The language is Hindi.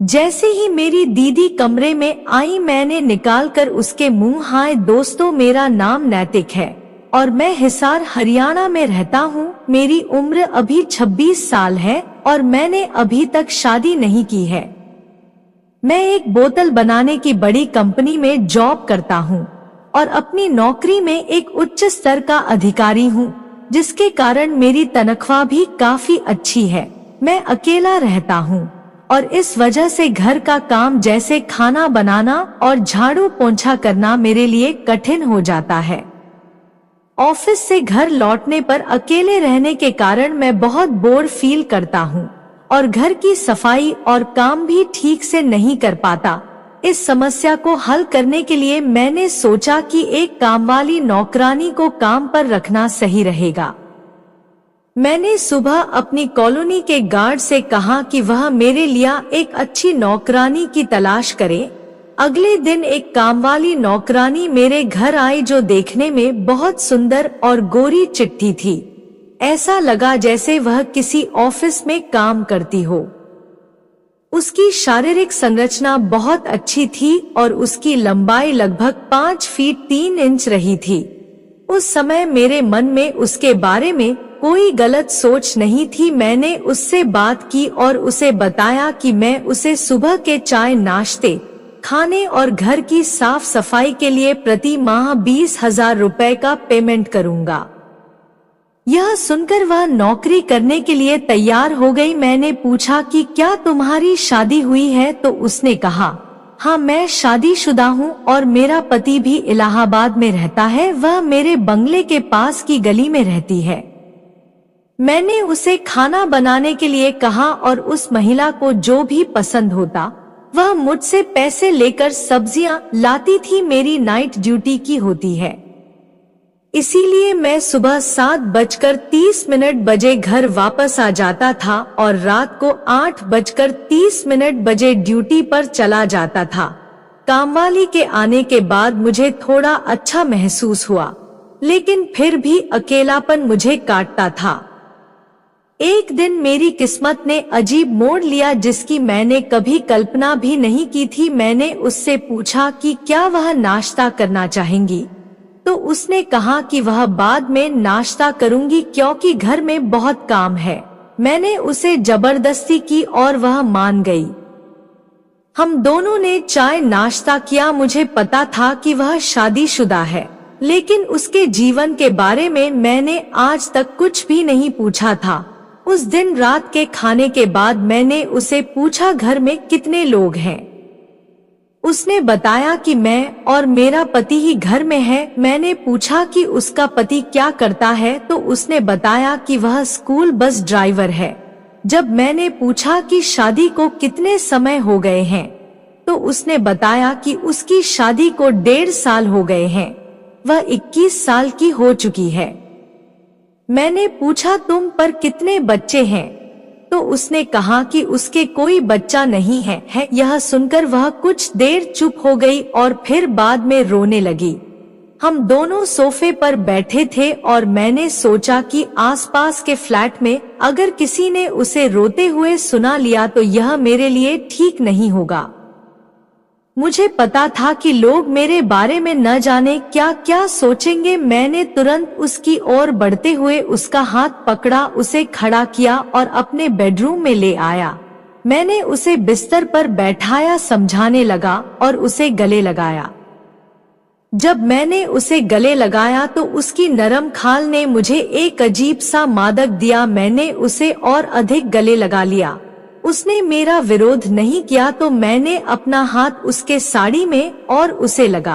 जैसे ही मेरी दीदी कमरे में आई मैंने निकालकर उसके मुंह, हाय दोस्तों मेरा नाम नैतिक है और मैं हिसार हरियाणा में रहता हूँ। मेरी उम्र अभी 26 साल है और मैंने अभी तक शादी नहीं की है। मैं एक बोतल बनाने की बड़ी कंपनी में जॉब करता हूँ और अपनी नौकरी में एक उच्च स्तर का अधिकारी हूँ, जिसके कारण मेरी तनख्वाह भी काफी अच्छी है। मैं अकेला रहता हूँ और इस वजह से घर का काम जैसे खाना बनाना और झाड़ू पोंछा करना मेरे लिए कठिन हो जाता है। ऑफिस से घर लौटने पर अकेले रहने के कारण मैं बहुत बोर फील करता हूँ और घर की सफाई और काम भी ठीक से नहीं कर पाता। इस समस्या को हल करने के लिए मैंने सोचा कि एक कामवाली नौकरानी को काम पर रखना सही रहेगा। मैंने सुबह अपनी कॉलोनी के गार्ड से कहा कि वह मेरे लिए एक अच्छी नौकरानी की तलाश करे। अगले दिन एक कामवाली नौकरानी मेरे घर आई, जो देखने में बहुत सुंदर और गोरी चिट्ठी थी। ऐसा लगा जैसे वह किसी ऑफिस में काम करती हो। उसकी शारीरिक संरचना बहुत अच्छी थी और उसकी लंबाई लगभग 5 फीट 3 इंच रही थी। उस समय मेरे मन में उसके बारे में कोई गलत सोच नहीं थी। मैंने उससे बात की और उसे बताया कि मैं उसे सुबह के चाय नाश्ते, खाने और घर की साफ सफाई के लिए प्रति माह 20,000 रुपए का पेमेंट करूंगा। यह सुनकर वह नौकरी करने के लिए तैयार हो गई। मैंने पूछा कि क्या तुम्हारी शादी हुई है, तो उसने कहा हाँ मैं शादीशुदा हूँ और मेरा पति भी इलाहाबाद में रहता है। वह मेरे बंगले के पास की गली में रहती है। मैंने उसे खाना बनाने के लिए कहा और उस महिला को जो भी पसंद होता वह मुझसे पैसे लेकर सब्जियां लाती थी। मेरी नाइट ड्यूटी की होती है, इसीलिए मैं सुबह 7:30 बजे घर वापस आ जाता था और रात को 8:30 बजे ड्यूटी पर चला जाता था। कामवाली के आने के बाद मुझे थोड़ा अच्छा महसूस हुआ, लेकिन फिर भी अकेलापन मुझे काटता था। एक दिन मेरी किस्मत ने अजीब मोड़ लिया, जिसकी मैंने कभी कल्पना भी नहीं की थी। मैंने उससे पूछा कि क्या वह नाश्ता करना चाहेंगी, तो उसने कहा कि वह बाद में नाश्ता करूंगी क्योंकि घर में बहुत काम है। मैंने उसे जबरदस्ती की और वह मान गई। हम दोनों ने चाय नाश्ता किया। मुझे पता था कि वह शादीशुदा है, लेकिन उसके जीवन के बारे में मैंने आज तक कुछ भी नहीं पूछा था। उस दिन रात के खाने के बाद मैंने उसे पूछा घर में कितने लोग हैं। उसने बताया कि मैं और मेरा पति ही घर में है। मैंने पूछा कि उसका पति क्या करता है, तो उसने बताया कि वह स्कूल बस ड्राइवर है। जब मैंने पूछा कि शादी को कितने समय हो गए हैं, तो उसने बताया कि उसकी शादी को 1.5 साल हो गए हैं। वह 21 साल की हो चुकी है। मैंने पूछा तुम पर कितने बच्चे हैं, तो उसने कहा कि उसके कोई बच्चा नहीं है। यह सुनकर वह कुछ देर चुप हो गई और फिर बाद में रोने लगी। हम दोनों सोफे पर बैठे थे और मैंने सोचा कि आसपास के फ्लैट में अगर किसी ने उसे रोते हुए सुना लिया तो यह मेरे लिए ठीक नहीं होगा। मुझे पता था कि लोग मेरे बारे में न जाने क्या क्या सोचेंगे। मैंने तुरंत उसकी ओर बढ़ते हुए उसका हाथ पकड़ा, उसे खड़ा किया और अपने बेडरूम में ले आया। मैंने उसे बिस्तर पर बैठाया, समझाने लगा और उसे गले लगाया। जब मैंने उसे गले लगाया तो उसकी नरम खाल ने मुझे एक अजीब सा मादक दिया। मैंने उसे और अधिक गले लगा लिया। उसने मेरा विरोध नहीं किया तो मैंने अपना हाथ उसके साड़ी में और उसे लगा